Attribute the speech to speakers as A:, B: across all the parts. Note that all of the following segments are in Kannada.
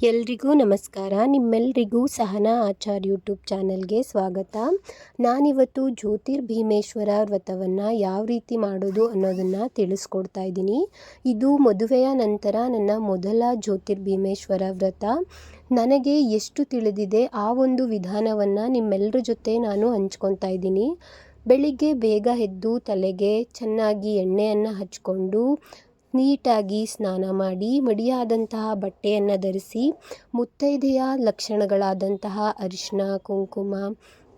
A: ಎಲ್ರಿಗೂ ನಮಸ್ಕಾರ. ನಿಮ್ಮೆಲ್ಲರಿಗೂ ಸಹನಾ ಆಚಾರ್ ಯೂಟ್ಯೂಬ್ ಚಾನಲ್ಗೆ ಸ್ವಾಗತ. ನಾನಿವತ್ತು ಜ್ಯೋತಿರ್ಭೀಮೇಶ್ವರ ವ್ರತವನ್ನು ಯಾವ ರೀತಿ ಮಾಡೋದು ಅನ್ನೋದನ್ನು ತಿಳಿಸ್ಕೊಡ್ತಾ ಇದ್ದೀನಿ. ಇದು ಮದುವೆಯ ನಂತರ ನನ್ನ ಮೊದಲ ಜ್ಯೋತಿರ್ಭೀಮೇಶ್ವರ ವ್ರತ. ನನಗೆ ಎಷ್ಟು ತಿಳಿದಿದೆ ಆ ಒಂದು ವಿಧಾನವನ್ನು ನಿಮ್ಮೆಲ್ಲರ ಜೊತೆ ನಾನು ಹಂಚ್ಕೊತಾ ಇದ್ದೀನಿ. ಬೆಳಿಗ್ಗೆ ಬೇಗ ಎದ್ದು ತಲೆಗೆ ಚೆನ್ನಾಗಿ ಎಣ್ಣೆಯನ್ನು ಹಚ್ಕೊಂಡು ನೀಟಾಗಿ ಸ್ನಾನ ಮಾಡಿ ಮಡಿಯಾದಂತಹ ಬಟ್ಟೆಯನ್ನು ಧರಿಸಿ ಮುತ್ತೈದೆಯ ಲಕ್ಷಣಗಳಾದಂತಹ ಅರಿಶಿನ, ಕುಂಕುಮ,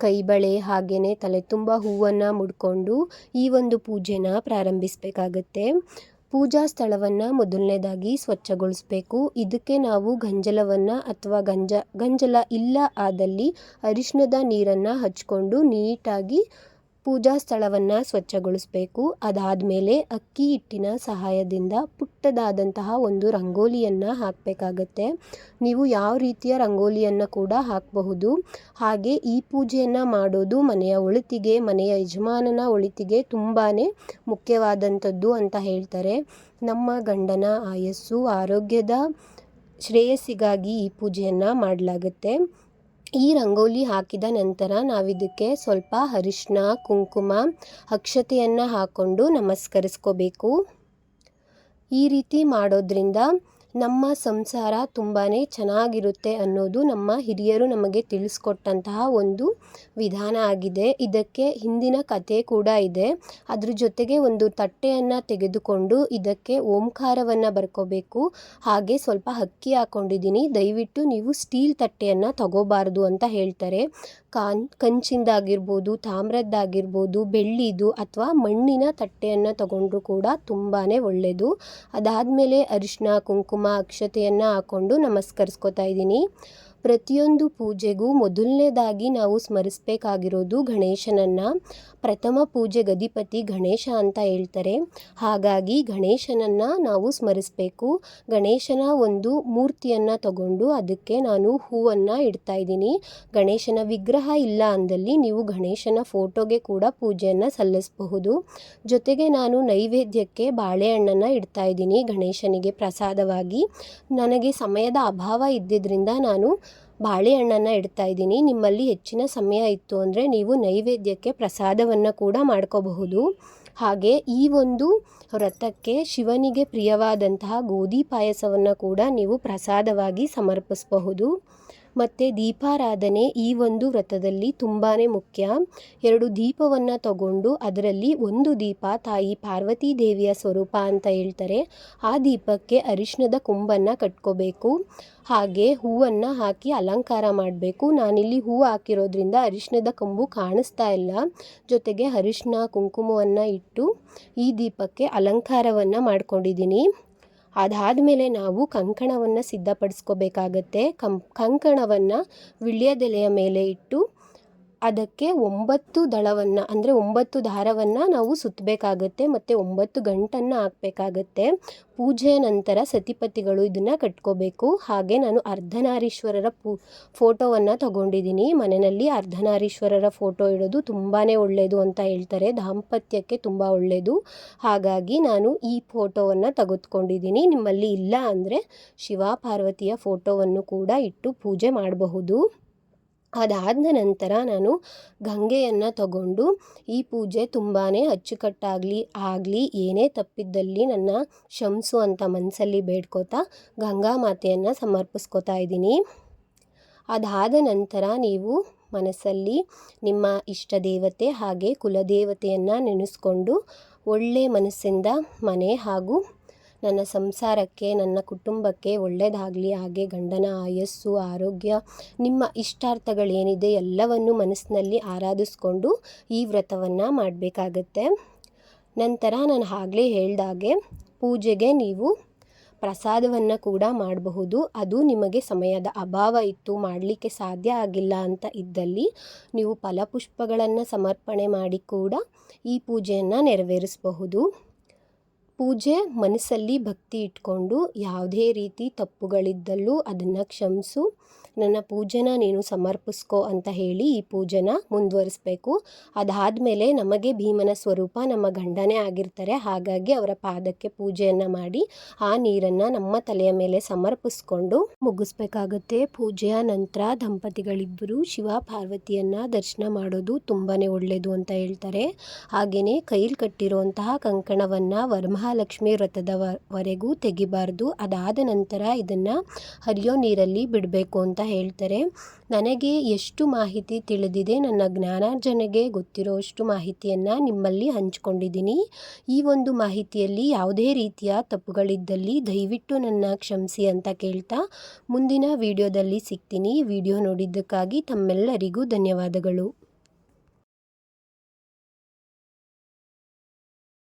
A: ಕೈಬಳೆ ಹಾಗೆಯೇ ತಲೆ ತುಂಬ ಹೂವನ್ನು ಮುಡ್ಕೊಂಡು ಈ ಒಂದು ಪೂಜೆನ ಪ್ರಾರಂಭಿಸಬೇಕಾಗತ್ತೆ. ಪೂಜಾ ಸ್ಥಳವನ್ನು ಮೊದಲನೇದಾಗಿ ಸ್ವಚ್ಛಗೊಳಿಸಬೇಕು. ಇದಕ್ಕೆ ನಾವು ಗಂಜಲವನ್ನು ಅಥವಾ ಗಂಜಲ ಇಲ್ಲ ಆದಲ್ಲಿ ಅರಿಶಿನದ ನೀರನ್ನು ಹಚ್ಕೊಂಡು ನೀಟಾಗಿ ಪೂಜಾ ಸ್ಥಳವನ್ನು ಸ್ವಚ್ಛಗೊಳಿಸಬೇಕು. ಅದಾದಮೇಲೆ ಅಕ್ಕಿ ಹಿಟ್ಟಿನ ಸಹಾಯದಿಂದ ಪುಟ್ಟದಾದಂತಹ ಒಂದು ರಂಗೋಲಿಯನ್ನು ಹಾಕಬೇಕಾಗತ್ತೆ. ನೀವು ಯಾವ ರೀತಿಯ ರಂಗೋಲಿಯನ್ನು ಕೂಡ ಹಾಕಬಹುದು. ಹಾಗೆ ಈ ಪೂಜೆಯನ್ನು ಮಾಡೋದು ಮನೆಯ ಒಳಿತಿಗೆ, ಮನೆಯ ಯಜಮಾನನ ಒಳಿತಿಗೆ ತುಂಬಾ ಮುಖ್ಯವಾದಂಥದ್ದು ಅಂತ ಹೇಳ್ತಾರೆ. ನಮ್ಮ ಗಂಡನ ಆಯಸ್ಸು, ಆರೋಗ್ಯದ ಶ್ರೇಯಸ್ಸಿಗಾಗಿ ಈ ಪೂಜೆಯನ್ನು ಮಾಡಲಾಗುತ್ತೆ. ಈ ರಂಗೋಲಿ ಹಾಕಿದ ನಂತರ ನಾವಿದಕ್ಕೆ ಸ್ವಲ್ಪ ಅರಿಶಿನ, ಕುಂಕುಮ, ಅಕ್ಷತೆಯನ್ನು ಹಾಕ್ಕೊಂಡು ನಮಸ್ಕರಿಸ್ಕೋಬೇಕು. ಈ ರೀತಿ ಮಾಡೋದ್ರಿಂದ ನಮ್ಮ ಸಂಸಾರ ತುಂಬಾ ಚೆನ್ನಾಗಿರುತ್ತೆ ಅನ್ನೋದು ನಮ್ಮ ಹಿರಿಯರು ನಮಗೆ ತಿಳಿಸ್ಕೊಟ್ಟಂತಹ ಒಂದು ವಿಧಾನ ಆಗಿದೆ. ಇದಕ್ಕೆ ಹಿಂದಿನ ಕಥೆ ಕೂಡ ಇದೆ. ಅದ್ರ ಜೊತೆಗೆ ಒಂದು ತಟ್ಟೆಯನ್ನು ತೆಗೆದುಕೊಂಡು ಇದಕ್ಕೆ ಓಂಕಾರವನ್ನು ಬರ್ಕೋಬೇಕು. ಹಾಗೆ ಸ್ವಲ್ಪ ಅಕ್ಕಿ ಹಾಕ್ಕೊಂಡಿದ್ದೀನಿ. ದಯವಿಟ್ಟು ನೀವು ಸ್ಟೀಲ್ ತಟ್ಟೆಯನ್ನು ತಗೋಬಾರ್ದು ಅಂತ ಹೇಳ್ತಾರೆ. ಕಂಚಿಂದಾಗಿರ್ಬೋದು, ತಾಮ್ರದ್ದಾಗಿರ್ಬೋದು, ಬೆಳ್ಳಿದು ಅಥವಾ ಮಣ್ಣಿನ ತಟ್ಟೆಯನ್ನು ತಗೊಂಡ್ರೂ ಕೂಡ ತುಂಬಾ ಒಳ್ಳೆಯದು. ಅದಾದಮೇಲೆ ಅರಿಶಿನ, ಕುಂಕುಮ, ಅಕ್ಷತೆಯನ್ನು ಹಾಕ್ಕೊಂಡು ನಮಸ್ಕರಿಸ್ಕೊತಾ ಇದ್ದೀನಿ. ಪ್ರತಿಯೊಂದು ಪೂಜೆಗೂ ಮೊದಲನೇದಾಗಿ ನಾವು ಸ್ಮರಿಸಬೇಕಾಗಿರೋದು ಗಣೇಶನನ್ನು. ಪ್ರಥಮ ಪೂಜೆಗೆ ಅಧಿಪತಿ ಗಣೇಶ ಅಂತ ಹೇಳ್ತಾರೆ. ಹಾಗಾಗಿ ಗಣೇಶನನ್ನು ನಾವು ಸ್ಮರಿಸಬೇಕು. ಗಣೇಶನ ಒಂದು ಮೂರ್ತಿಯನ್ನು ತಗೊಂಡು ಅದಕ್ಕೆ ನಾನು ಹೂವನ್ನು ಇಡ್ತಾ ಇದ್ದೀನಿ. ಗಣೇಶನ ವಿಗ್ರಹ ಇಲ್ಲ ಅಂದಲ್ಲಿ ನೀವು ಗಣೇಶನ ಫೋಟೋಗೆ ಕೂಡ ಪೂಜೆಯನ್ನು ಸಲ್ಲಿಸಬಹುದು. ಜೊತೆಗೆ ನಾನು ನೈವೇದ್ಯಕ್ಕೆ ಬಾಳೆಹಣ್ಣನ್ನು ಇಡ್ತಾ ಇದ್ದೀನಿ ಗಣೇಶನಿಗೆ ಪ್ರಸಾದವಾಗಿ. ನನಗೆ ಸಮಯದ ಅಭಾವ ಇದ್ದಿದ್ದರಿಂದ ನಾನು ಬಾಳೆಹಣ್ಣನ್ನು ಇಡ್ತಾ ಇದ್ದೀನಿ. ನಿಮ್ಮಲ್ಲಿ ಹೆಚ್ಚಿನ ಸಮಯ ಇತ್ತು ಅಂದರೆ ನೀವು ನೈವೇದ್ಯಕ್ಕೆ ಪ್ರಸಾದವನ್ನು ಕೂಡ ಮಾಡ್ಕೋಬಹುದು. ಹಾಗೆ ಈ ಒಂದು ವ್ರತಕ್ಕೆ ಶಿವನಿಗೆ ಪ್ರಿಯವಾದಂತಹ ಗೋಧಿ ಪಾಯಸವನ್ನು ಕೂಡ ನೀವು ಪ್ರಸಾದವಾಗಿ ಸಮರ್ಪಿಸಬಹುದು. ಮತ್ತು ದೀಪಾರಾಧನೆ ಈ ಒಂದು ವ್ರತದಲ್ಲಿ ತುಂಬಾ ಮುಖ್ಯ. 2 ದೀಪವನ್ನು ತಗೊಂಡು ಅದರಲ್ಲಿ ಒಂದು ದೀಪ ತಾಯಿ ಪಾರ್ವತಿ ದೇವಿಯ ಸ್ವರೂಪ ಅಂತ ಹೇಳ್ತಾರೆ. ಆ ದೀಪಕ್ಕೆ ಅರಿಶಿನದ ಕೊಂಬನ್ನು ಕಟ್ಕೋಬೇಕು. ಹಾಗೆ ಹೂವನ್ನು ಹಾಕಿ ಅಲಂಕಾರ ಮಾಡಬೇಕು. ನಾನಿಲ್ಲಿ ಹೂ ಹಾಕಿರೋದ್ರಿಂದ ಅರಿಶಿನದ ಕೊಂಬು ಕಾಣಿಸ್ತಾ ಇಲ್ಲ. ಜೊತೆಗೆ ಅರಿಶಿನ, ಕುಂಕುಮವನ್ನು ಇಟ್ಟು ಈ ದೀಪಕ್ಕೆ ಅಲಂಕಾರವನ್ನು ಮಾಡ್ಕೊಂಡಿದ್ದೀನಿ. ಅದಾದಮೇಲೆ ನಾವು ಕಂಕಣವನ್ನು ಸಿದ್ಧಪಡಿಸ್ಕೋಬೇಕಾಗತ್ತೆ. ಕಂಕಣವನ್ನು ವೀಳ್ಯದೆಲೆಯ ಮೇಲೆ ಇಟ್ಟು ಅದಕ್ಕೆ 9 ದಳವನ್ನು ಅಂದರೆ 9 ದಾರವನ್ನು ನಾವು ಸುತ್ತಬೇಕಾಗತ್ತೆ ಮತ್ತು 9 ಗಂಟನ್ನು ಹಾಕಬೇಕಾಗತ್ತೆ. ಪೂಜೆಯ ನಂತರ ಸತಿಪತಿಗಳು ಇದನ್ನು ಕಟ್ಕೋಬೇಕು. ಹಾಗೆ ನಾನು ಅರ್ಧನಾರೀಶ್ವರರ ಫೋಟೋವನ್ನು ತಗೊಂಡಿದ್ದೀನಿ. ಮನೆಯಲ್ಲಿ ಅರ್ಧನಾರೀಶ್ವರರ ಫೋಟೋ ಇಡೋದು ತುಂಬಾ ಒಳ್ಳೆಯದು ಅಂತ ಹೇಳ್ತಾರೆ. ದಾಂಪತ್ಯಕ್ಕೆ ತುಂಬ ಒಳ್ಳೆಯದು. ಹಾಗಾಗಿ ನಾನು ಈ ಫೋಟೋವನ್ನು ತೆಗೆದುಕೊಂಡಿದ್ದೀನಿ. ನಿಮ್ಮಲ್ಲಿ ಇಲ್ಲ ಅಂದರೆ ಶಿವ ಪಾರ್ವತಿಯ ಫೋಟೋವನ್ನು ಕೂಡ ಇಟ್ಟು ಪೂಜೆ ಮಾಡಬಹುದು. ಅದಾದ ನಂತರ ನಾನು ಗಂಗೆಯನ್ನು ತಗೊಂಡು ಈ ಪೂಜೆ ತುಂಬಾ ಅಚ್ಚುಕಟ್ಟಾಗಲಿ ಏನೇ ತಪ್ಪಿದ್ದಲ್ಲಿ ನನ್ನ ಕ್ಷಮಿಸು ಅಂತ ಮನಸ್ಸಲ್ಲಿ ಬೇಡ್ಕೋತಾ ಗಂಗಾ ಮಾತೆಯನ್ನು ಸಮರ್ಪಿಸ್ಕೋತಾ ಇದ್ದೀನಿ. ಅದಾದ ನಂತರ ನೀವು ಮನಸ್ಸಲ್ಲಿ ನಿಮ್ಮ ಇಷ್ಟ ದೇವತೆ ಹಾಗೆ ಕುಲದೇವತೆಯನ್ನು ನೆನೆಸ್ಕೊಂಡು ಒಳ್ಳೆ ಮನಸ್ಸಿಂದ ಮನೆ ಹಾಗೂ ನನ್ನ ಸಂಸಾರಕ್ಕೆ, ನನ್ನ ಕುಟುಂಬಕ್ಕೆ ಒಳ್ಳೆಯದಾಗಲಿ, ಹಾಗೆ ಗಂಡನ ಆಯಸ್ಸು, ಆರೋಗ್ಯ, ನಿಮ್ಮ ಇಷ್ಟಾರ್ಥಗಳೇನಿದೆ ಎಲ್ಲವನ್ನು ಮನಸ್ಸಿನಲ್ಲಿ ಆರಾಧಿಸ್ಕೊಂಡು ಈ ವ್ರತವನ್ನು ಮಾಡಬೇಕಾಗತ್ತೆ. ನಂತರ ನಾನು ಆಗಲೇ ಹೇಳ್ದಾಗೆ ಪೂಜೆಗೆ ನೀವು ಪ್ರಸಾದವನ್ನು ಕೂಡ ಮಾಡಬಹುದು. ಅದು ನಿಮಗೆ ಸಮಯದ ಅಭಾವ ಇತ್ತು, ಮಾಡಲಿಕ್ಕೆ ಸಾಧ್ಯ ಆಗಿಲ್ಲ ಅಂತ ಇದ್ದಲ್ಲಿ ನೀವು ಫಲಪುಷ್ಪಗಳನ್ನು ಸಮರ್ಪಣೆ ಮಾಡಿ ಕೂಡ ಈ ಪೂಜೆಯನ್ನು ನೆರವೇರಿಸಬಹುದು. ಪೂಜೆ ಮನಸ್ಸಲ್ಲಿ ಭಕ್ತಿ ಇಟ್ಕೊಂಡು ಯಾವುದೇ ರೀತಿ ತಪ್ಪುಗಳಿದ್ದಲ್ಲೂ ಅದನ್ನು ಕ್ಷಮಿಸು, ನನ್ನ ಪೂಜೆನ ನೀನು ಸಮರ್ಪಿಸ್ಕೊ ಅಂತ ಹೇಳಿ ಈ ಪೂಜೆನ ಮುಂದುವರಿಸ್ಬೇಕು. ಅದಾದಮೇಲೆ ನಮಗೆ ಭೀಮನ ಸ್ವರೂಪ ನಮ್ಮ ಗಂಡನೇ ಆಗಿರ್ತಾರೆ, ಹಾಗಾಗಿ ಅವರ ಪಾದಕ್ಕೆ ಪೂಜೆಯನ್ನು ಮಾಡಿ ಆ ನೀರನ್ನು ನಮ್ಮ ತಲೆಯ ಮೇಲೆ ಸಮರ್ಪಿಸ್ಕೊಂಡು ಮುಗಿಸ್ಬೇಕಾಗುತ್ತೆ. ಪೂಜೆಯ ನಂತರ ದಂಪತಿಗಳಿಬ್ಬರು ಶಿವ ಪಾರ್ವತಿಯನ್ನು ದರ್ಶನ ಮಾಡೋದು ತುಂಬಾ ಒಳ್ಳೆಯದು ಅಂತ ಹೇಳ್ತಾರೆ. ಹಾಗೆಯೇ ಕೈಲಿ ಕಟ್ಟಿರುವಂತಹ ಕಂಕಣವನ್ನು ವರಮಹಾಲಕ್ಷ್ಮಿ ವ್ರತದವರೆಗೂ ತೆಗಿಬಾರ್ದು. ಅದಾದ ನಂತರ ಇದನ್ನು ಹರಿಯೋ ನೀರಲ್ಲಿ ಬಿಡಬೇಕು ಅಂತ ಹೇಳ್ತಾರೆ. ನನಗೆ ಎಷ್ಟು ಮಾಹಿತಿ ತಿಳಿದಿದೆ, ನನ್ನ ಜ್ಞಾನಾರ್ಜನೆಗೆ ಗೊತ್ತಿರೋಷ್ಟು ಮಾಹಿತಿಯನ್ನು ನಿಮ್ಮಲ್ಲಿ ಹಂಚಿಕೊಂಡಿದ್ದೀನಿ. ಈ ಒಂದು ಮಾಹಿತಿಯಲ್ಲಿ ಯಾವುದೇ ರೀತಿಯ ತಪ್ಪುಗಳಿದ್ದಲ್ಲಿ ದಯವಿಟ್ಟು ನನ್ನ ಕ್ಷಮಿಸಿ ಅಂತ ಕೇಳ್ತಾ ಮುಂದಿನ ವಿಡಿಯೋದಲ್ಲಿ ಸಿಗ್ತೀನಿ. ವಿಡಿಯೋ ನೋಡಿದ್ದಕ್ಕಾಗಿ ತಮ್ಮೆಲ್ಲರಿಗೂ ಧನ್ಯವಾದಗಳು.